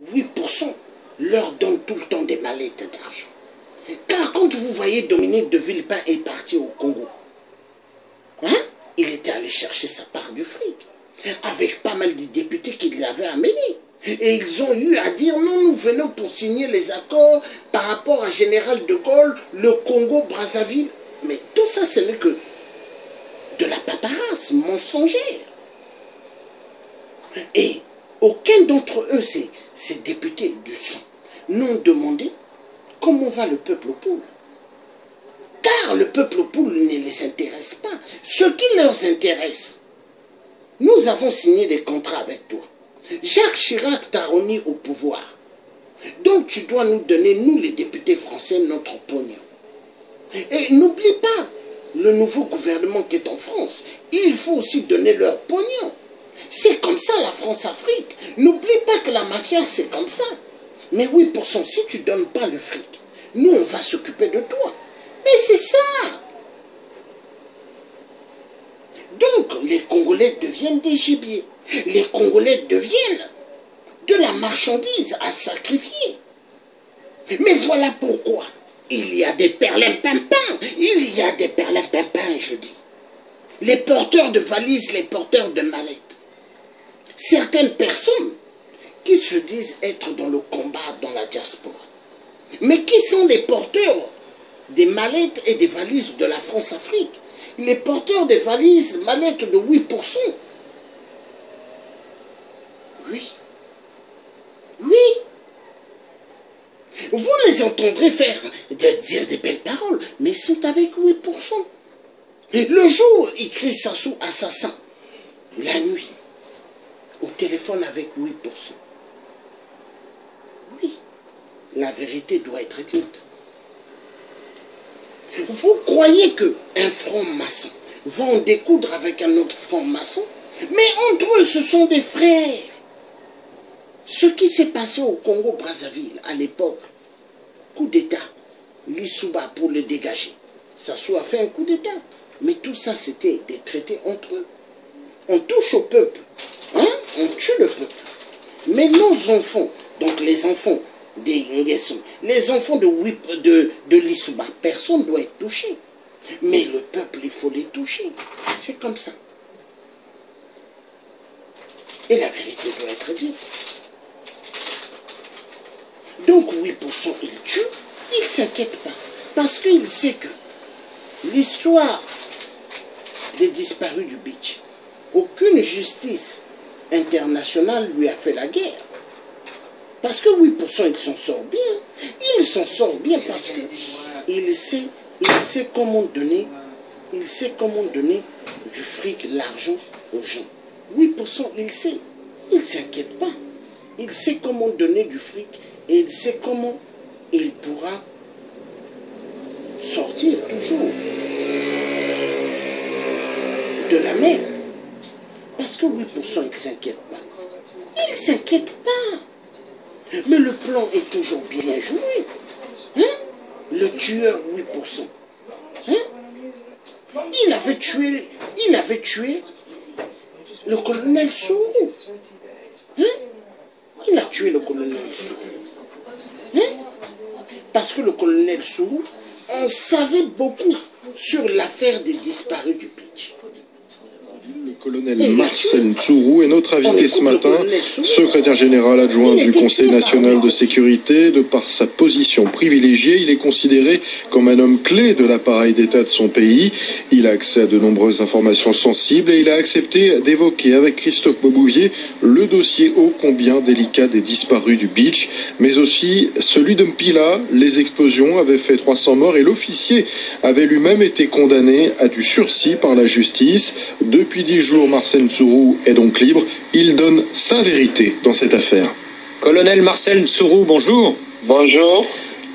8% leur donne tout le temps des mallettes d'argent. Car quand vous voyez Dominique de Villepin est parti au Congo, hein, il était allé chercher sa part du fric, avec pas mal de députés qui l'avaient amené. Et ils ont eu à dire non, nous venons pour signer les accords par rapport à Général de Gaulle, le Congo-Brazzaville. Mais tout ça, ce n'est que de la paperasse mensongère. Et aucun d'entre eux, ces députés du sang, n'ont demandé comment va le peuple au poule. Car le peuple au poule ne les intéresse pas. Ce qui leur intéresse, nous avons signé des contrats avec toi. Jacques Chirac t'a remis au pouvoir. Donc tu dois nous donner, nous les députés français, notre pognon. Et n'oublie pas, le nouveau gouvernement qui est en France, il faut aussi donner leur pognon. C'est comme ça la France-Afrique. N'oublie pas que la mafia, c'est comme ça. Mais 8%, si tu ne donnes pas le fric, nous, on va s'occuper de toi. Mais c'est ça. Donc, les Congolais deviennent des gibiers. Les Congolais deviennent de la marchandise à sacrifier. Mais voilà pourquoi il y a des perlimpinpins. Il y a des perlimpinpins, je dis. Les porteurs de valises, les porteurs de mallettes. Certaines personnes qui se disent être dans le combat dans la diaspora, mais qui sont les porteurs des mallettes et des valises de la France-Afrique, les porteurs des valises, mallettes de 8%. Oui. Oui. Vous les entendrez dire des belles paroles, mais ils sont avec 8%. Le jour, il crie Sassou assassin. La nuit, au téléphone avec 8%. Oui, la vérité doit être dite. Vous croyez qu'un franc-maçon va en découdre avec un autre franc-maçon? Mais entre eux, ce sont des frères. Ce qui s'est passé au Congo-Brazzaville à l'époque, coup d'État, l'Issouba pour le dégager. Sassou a fait un coup d'État. Mais tout ça, c'était des traités entre eux. On touche au peuple. Hein? On tue le peuple. Mais nos enfants, donc les enfants des Nguesson, les enfants de l'Issouba, personne ne doit être touché. Mais le peuple, il faut les toucher. C'est comme ça. Et la vérité doit être dite. Donc 8%, il tue, il ne s'inquiète pas. Parce qu'il sait que l'histoire des disparus du beach, aucune justice internationale lui a fait la guerre. Parce que 8%, il s'en sort bien. Il s'en sort bien parce qu'il sait comment donner, du fric, l'argent aux gens. 8%, il sait. Il ne s'inquiète pas. Il sait comment donner du fric et il sait comment il pourra sortir toujours de la mer. Parce que 8%, il ne s'inquiète pas. Il ne s'inquiète pas. Mais le plan est toujours bien joué. Hein? Le tueur 8%. Hein? Il avait tué le colonel Sourou. Hein? Il a tué le colonel Sourou. Hein? Parce que le colonel Sourou, on savait beaucoup sur l'affaire des disparus du beach. Le colonel Marcel Tsuru est notre invité ce matin, secrétaire général adjoint du Conseil national de sécurité. De par sa position privilégiée, il est considéré comme un homme clé de l'appareil d'État de son pays. Il a accès à de nombreuses informations sensibles et il a accepté d'évoquer avec Christophe Bobouvier le dossier ô combien délicat des disparus du beach, mais aussi celui de Mpila. Les explosions avaient fait 300 morts et l'officier avait lui-même été condamné à du sursis par la justice. Depuis 10 jours, Marcel Tsuru est donc libre. Il donne sa vérité dans cette affaire. Colonel Marcel Tsuru, bonjour. Bonjour.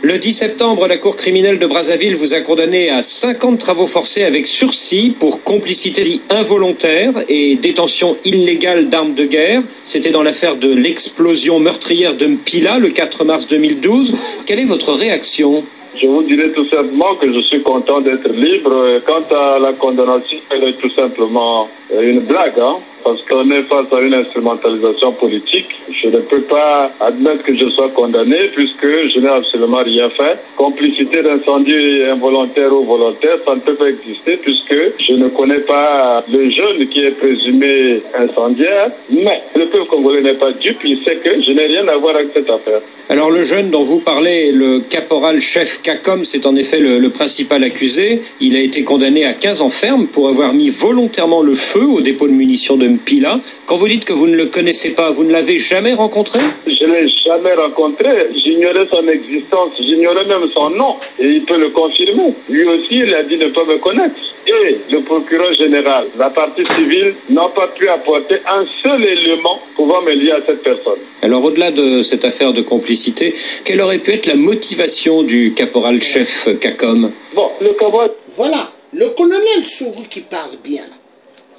Le 10 septembre, la cour criminelle de Brazzaville vous a condamné à 50 travaux forcés avec sursis pour complicité involontaire et détention illégale d'armes de guerre. C'était dans l'affaire de l'explosion meurtrière de Mpila le 4 mars 2012. Quelle est votre réaction ? Je vous dirais tout simplement que je suis content d'être libre. Quant à la condamnation, elle est tout simplement une blague, hein, parce qu'on est face à une instrumentalisation politique. Je ne peux pas admettre que je sois condamné puisque je n'ai absolument rien fait. Complicité d'incendie involontaire ou volontaire, ça ne peut pas exister puisque je ne connais pas le jeune qui est présumé incendiaire. Mais le peuple congolais n'est pas dupe, il sait que je n'ai rien à voir avec cette affaire. Alors le jeune dont vous parlez, le caporal-chef Kakom, c'est en effet le principal accusé. Il a été condamné à 15 ans ferme pour avoir mis volontairement le feu au dépôt de munitions de Mpila. Quand vous dites que vous ne le connaissez pas, vous ne l'avez jamais rencontré? Je ne l'ai jamais rencontré, j'ignorais son existence, j'ignorais même son nom, et il peut le confirmer. Lui aussi, il a dit ne pas me connaître. Et le procureur général, la partie civile, n'a pas pu apporter un seul élément pouvant me lier à cette personne. Alors au-delà de cette affaire de complicité, quelle aurait pu être la motivation du caporal-chef Kakom? Bon, le caporal... Voilà, le colonel Sourou qui parle bien.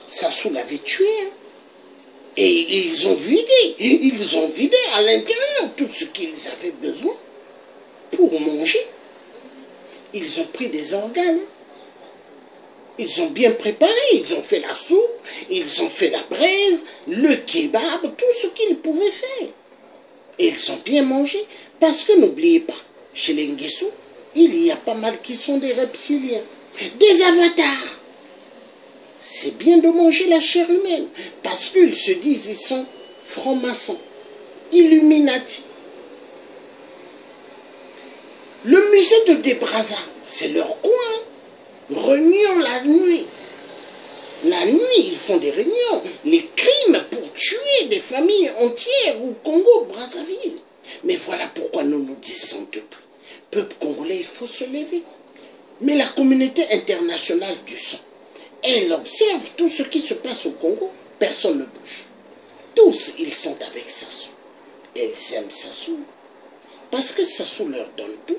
Sassou l'avait tué. Hein. Et ils ont vidé à l'intérieur tout ce qu'ils avaient besoin pour manger. Ils ont pris des organes. Ils ont bien préparé, ils ont fait la soupe, ils ont fait la braise, le kebab, tout ce qu'ils pouvaient faire. Et ils ont bien mangé, parce que n'oubliez pas, chez les Nguessou, il y a pas mal qui sont des reptiliens, des avatars. C'est bien de manger la chair humaine, parce qu'ils se disent ils sont francs-maçons, Illuminati. Le musée de Debraza, c'est leur coin. Réunion la nuit. La nuit, ils font des réunions. Les crimes pour tuer des familles entières au Congo, Brazzaville. Mais voilà pourquoi nous nous disons depuis. Peuple congolais, il faut se lever. Mais la communauté internationale du sang, elle observe tout ce qui se passe au Congo. Personne ne bouge. Tous, ils sont avec Sassou. Et ils aiment Sassou. Parce que Sassou leur donne tout.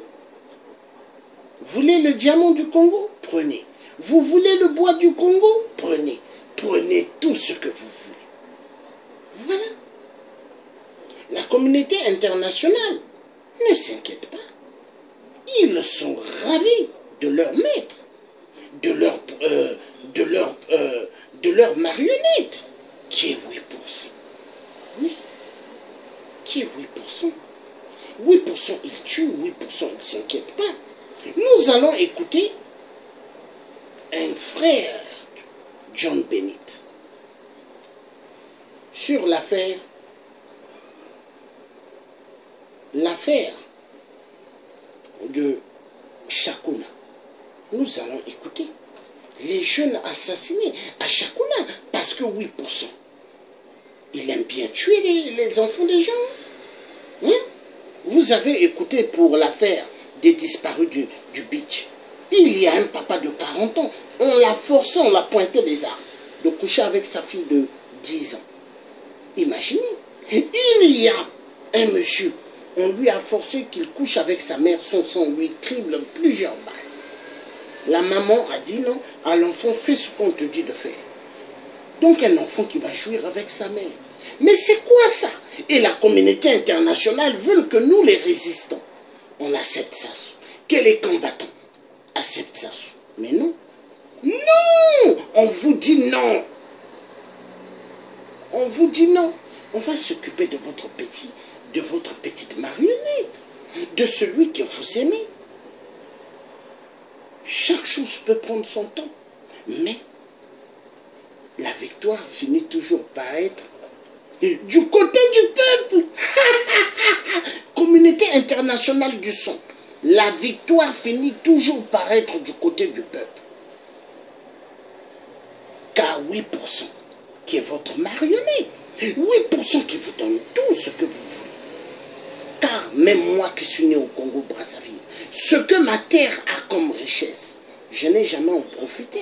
Vous voulez le diamant du Congo? Prenez. Vous voulez le bois du Congo? Prenez. Prenez tout ce que vous voulez. Voilà. La communauté internationale ne s'inquiète pas. Ils sont ravis de leur maître, de leur marionnette, qui est 8%. Oui. Qui est 8%. 8% ils tuent, 8% ils ne s'inquiètent pas. Nous allons écouter un frère, John Bennett, sur l'affaire de Chakuna. Nous allons écouter les jeunes assassinés à Chakuna, parce que 8%, il aime bien tuer les enfants des gens. Hein? Vous avez écouté pour l'affaire des disparus du beach. Il y a un papa de 40 ans. On l'a forcé, on l'a pointé des armes de coucher avec sa fille de 10 ans. Imaginez. Il y a un monsieur. On lui a forcé qu'il couche avec sa mère. Son sang lui triple plusieurs balles. La maman a dit non à l'enfant, fais ce qu'on te dit de faire. Donc un enfant qui va jouir avec sa mère. Mais c'est quoi ça? Et la communauté internationale veut que nous, les résistants, on accepte Sassou. Que les combattants acceptent Sassou. Mais non. Non! On vous dit non. On vous dit non. On va s'occuper de votre petite marionnette. De celui que vous aimez. Chaque chose peut prendre son temps. Mais la victoire finit toujours par être du côté du peuple. Communauté internationale du son. La victoire finit toujours par être du côté du peuple. Car 8% qui est votre marionnette, 8% qui vous donne tout ce que vous voulez. Car même moi qui suis né au Congo Brazzaville, ce que ma terre a comme richesse, je n'ai jamais en profité.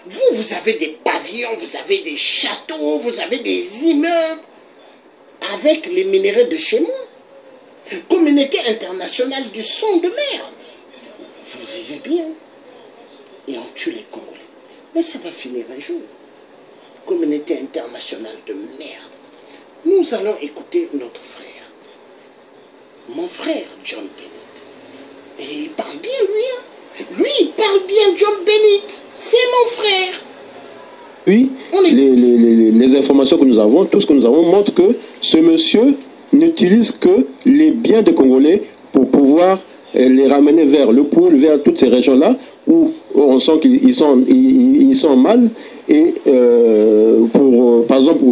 Vous avez des pavillons, vous avez des châteaux, vous avez des immeubles avec les minéraux de chez moi. Communauté internationale du son de merde. Vous vivez bien. Et on tue les Congolais. Mais ça va finir un jour. Communauté internationale de merde. Nous allons écouter notre frère. Mon frère, John Bennett. Et il parle bien, lui. Hein? Lui, il parle bien, John Bennett. C'est mon frère. Oui, les informations que nous avons, tout ce que nous avons montre que ce monsieur n'utilise que les biens des Congolais pour pouvoir les ramener vers le pôle, vers toutes ces régions-là où on sent qu'ils sont mal. Et par exemple,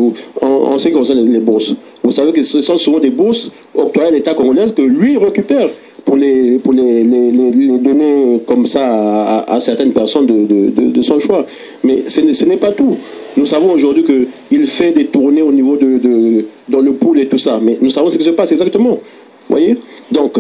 en ce qui concerne les bourses, vous savez que ce sont souvent des bourses octroyées à l'État congolais que lui récupère pour les donner comme ça à certaines personnes de son choix. Mais ce n'est pas tout. Nous savons aujourd'hui qu'il fait des tournées au niveau dans le pool et tout ça. Mais nous savons ce qui se passe exactement. Vous voyez? Donc,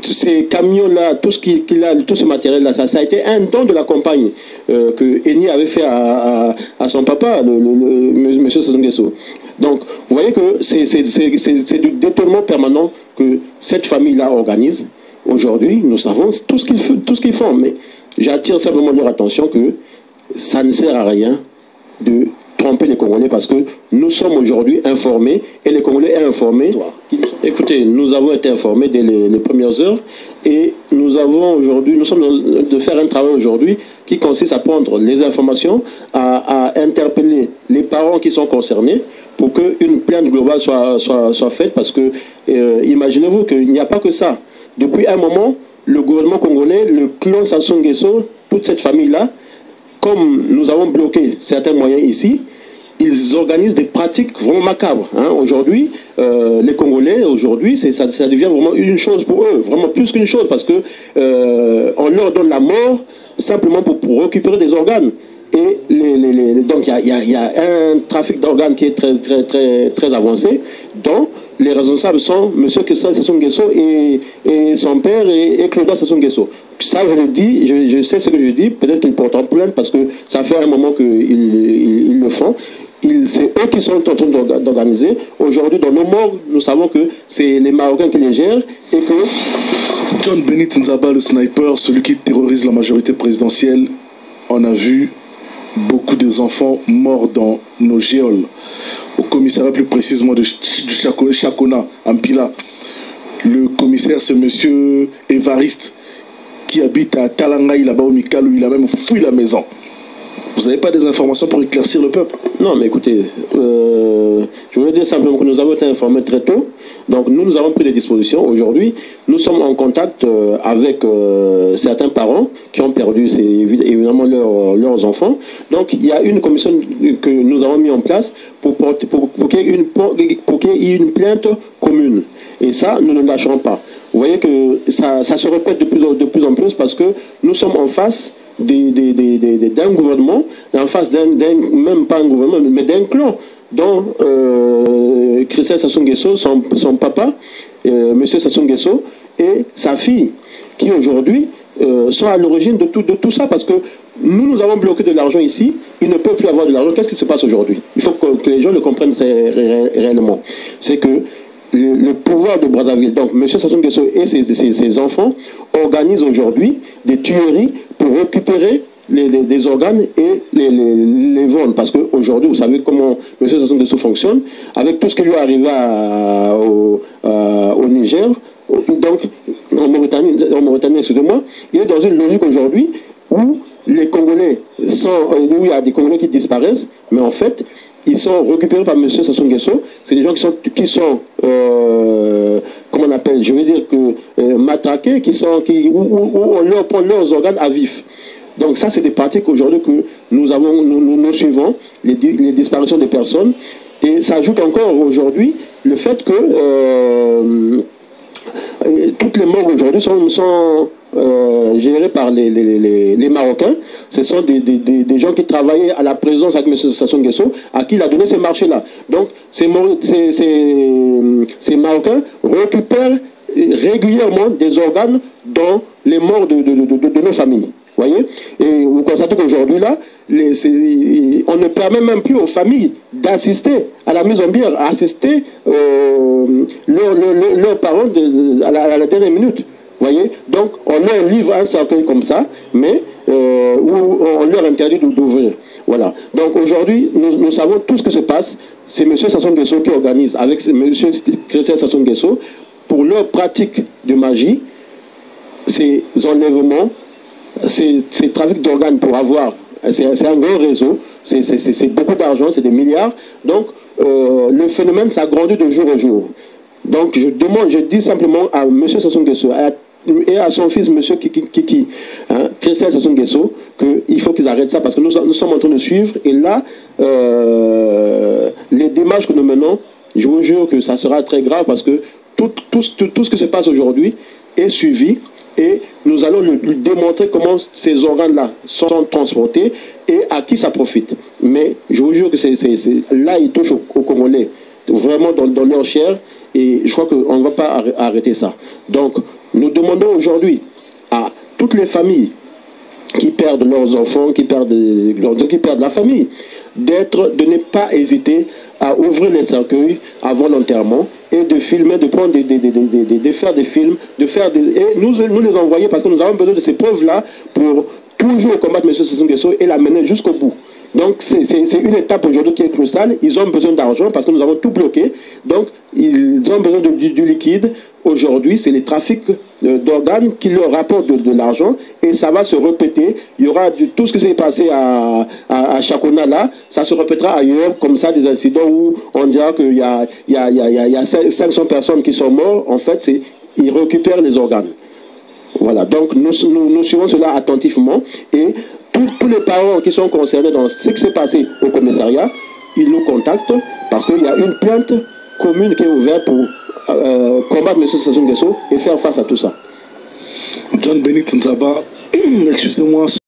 ces camions-là, tout ce matériel-là, ça a été un don de la campagne que Eni avait fait à son papa, M. Sassou Nguesso. Donc, vous voyez que c'est du détournement permanent que cette famille-là organise. Aujourd'hui, nous savons tout ce qu'ils font. Mais j'attire simplement leur attention que ça ne sert à rien de tromper les Congolais parce que nous sommes aujourd'hui informés et les Congolais informés. Écoutez, nous avons été informés dès les premières heures et nous sommes de faire un travail aujourd'hui qui consiste à prendre les informations, à interpeller les parents qui sont concernés pour qu'une plainte globale soit faite parce que imaginez-vous qu'il n'y a pas que ça. Depuis un moment, le gouvernement congolais, le clan Sassou Nguesso, toute cette famille-là, comme nous avons bloqué certains moyens ici, ils organisent des pratiques vraiment macabres. Aujourd'hui, les Congolais, ça devient vraiment une chose pour eux, vraiment plus qu'une chose, parce que on leur donne la mort simplement pour récupérer des organes. Et donc il y a un trafic d'organes qui est très, très, très, très avancé, dont les responsables sont M. Sassou Nguesso et son père et Claude Sassou Nguesso. Ça, je le dis, je sais ce que je dis, peut-être qu'ils portent en plainte parce que ça fait un moment qu'ils le font. C'est eux qui sont en train d'organiser. Aujourd'hui, dans nos morgues, nous savons que c'est les Marocains qui les gèrent et que... John Benit Nzaba, le sniper, celui qui terrorise la majorité présidentielle, on a vu beaucoup des enfants morts dans nos géoles. Au commissariat plus précisément de Chakona, en Pila. Le commissaire, c'est monsieur Évariste, qui habite à Talangaï, là-bas au Mikal, où il a même fouillé la maison. Vous n'avez pas des informations pour éclaircir le peuple? Non, mais écoutez, je veux dire simplement que nous avons été informés très tôt. Donc nous avons pris des dispositions. Aujourd'hui, nous sommes en contact avec certains parents qui ont perdu évidemment leurs enfants. Donc il y a une commission que nous avons mis en place pour qu'il y ait une plainte commune. Et ça, nous ne lâcherons pas. Vous voyez que ça se répète de plus en plus parce que nous sommes en face d'un gouvernement, en face même pas un gouvernement, mais d'un clan dont Christelle Sassou Nguesso, son papa, M. Sassou Nguesso, et sa fille, qui aujourd'hui sont à l'origine de tout ça, parce que nous avons bloqué de l'argent ici, ils ne peuvent plus avoir de l'argent. Qu'est-ce qui se passe aujourd'hui? Il faut que les gens le comprennent réellement. C'est que le pouvoir de Brazzaville, donc M. Sassou Nguesso et ses enfants organisent aujourd'hui des tueries pour récupérer des organes et les vendre. Parce qu'aujourd'hui, vous savez comment M. Sassou Nguesso fonctionne, avec tout ce qui lui est arrivé au Niger, donc en Mauritanie, excusez-moi, il est dans une logique aujourd'hui où les Congolais où il y a des Congolais qui disparaissent, mais en fait, ils sont récupérés par M. Sassou Nguesso. C'est des gens qui sont comment on appelle, je veux dire que matraqués, où on leur prend leurs organes à vif. Donc ça, c'est des pratiques aujourd'hui que nous suivons, les disparitions des personnes. Et ça ajoute encore aujourd'hui le fait que toutes les morts aujourd'hui sont gérées par les Marocains. Ce sont des gens qui travaillaient à la présidence avec M. Sassou Nguesso, à qui il a donné ces marchés-là. Donc ces Marocains récupèrent régulièrement des organes dans les morts de nos familles. Voyez? Et vous constatez qu'aujourd'hui, là, on ne permet même plus aux familles d'assister à la mise en bière, assister leurs parents à la dernière minute. Voyez? Donc, on leur livre un cercueil comme ça, mais où on leur interdit d'ouvrir. Voilà. Donc, aujourd'hui, nous savons tout ce qui se passe. C'est M. Sassou Nguesso qui organise avec M. Christelle Sassou Nguesso pour leur pratique de magie, ces enlèvements, ces trafics d'organes pour avoir C'est un gros réseau, c'est beaucoup d'argent, c'est des milliards. Donc, le phénomène s'agrandit de jour au jour. Donc, je dis simplement à M. Sassou Nguesso et à son fils, M. Kiki, Christelle Sassou Nguesso, qu'il faut qu'ils arrêtent ça parce que nous sommes en train de suivre. Et là, les démarches que nous menons, je vous jure que ça sera très grave parce que tout ce qui se passe aujourd'hui est suivi et nous allons lui démontrer comment ces organes-là sont transportés et à qui ça profite. Mais je vous jure que là, ils touchent aux Congolais vraiment dans leur chair et je crois qu'on ne va pas arrêter ça. Donc, nous demandons aujourd'hui à toutes les familles qui perdent leurs enfants, qui perdent la famille, de ne pas hésiter à ouvrir les cercueils avant l'enterrement et de filmer, de prendre de faire des films, et nous les envoyer parce que nous avons besoin de ces preuves-là pour toujours combattre M. Sassou Nguesso et l'amener jusqu'au bout. Donc c'est une étape aujourd'hui qui est cruciale. Ils ont besoin d'argent parce que nous avons tout bloqué. Donc ils ont besoin du liquide. Aujourd'hui, c'est les trafics d'organes qui leur rapportent de l'argent et ça va se répéter. Il y aura tout ce qui s'est passé à Chakona là, ça se répétera ailleurs, comme ça, des incidents où on dira qu'il y a 500 personnes qui sont mortes. En fait, ils récupèrent les organes. Voilà, donc nous suivons cela attentivement et tous les parents qui sont concernés dans ce qui s'est passé au commissariat, ils nous contactent parce qu'il y a une plainte commune qui est ouverte pour combattre M. Sassou Nguesso et faire face à tout ça. John Benit Nzaba, excusez-moi.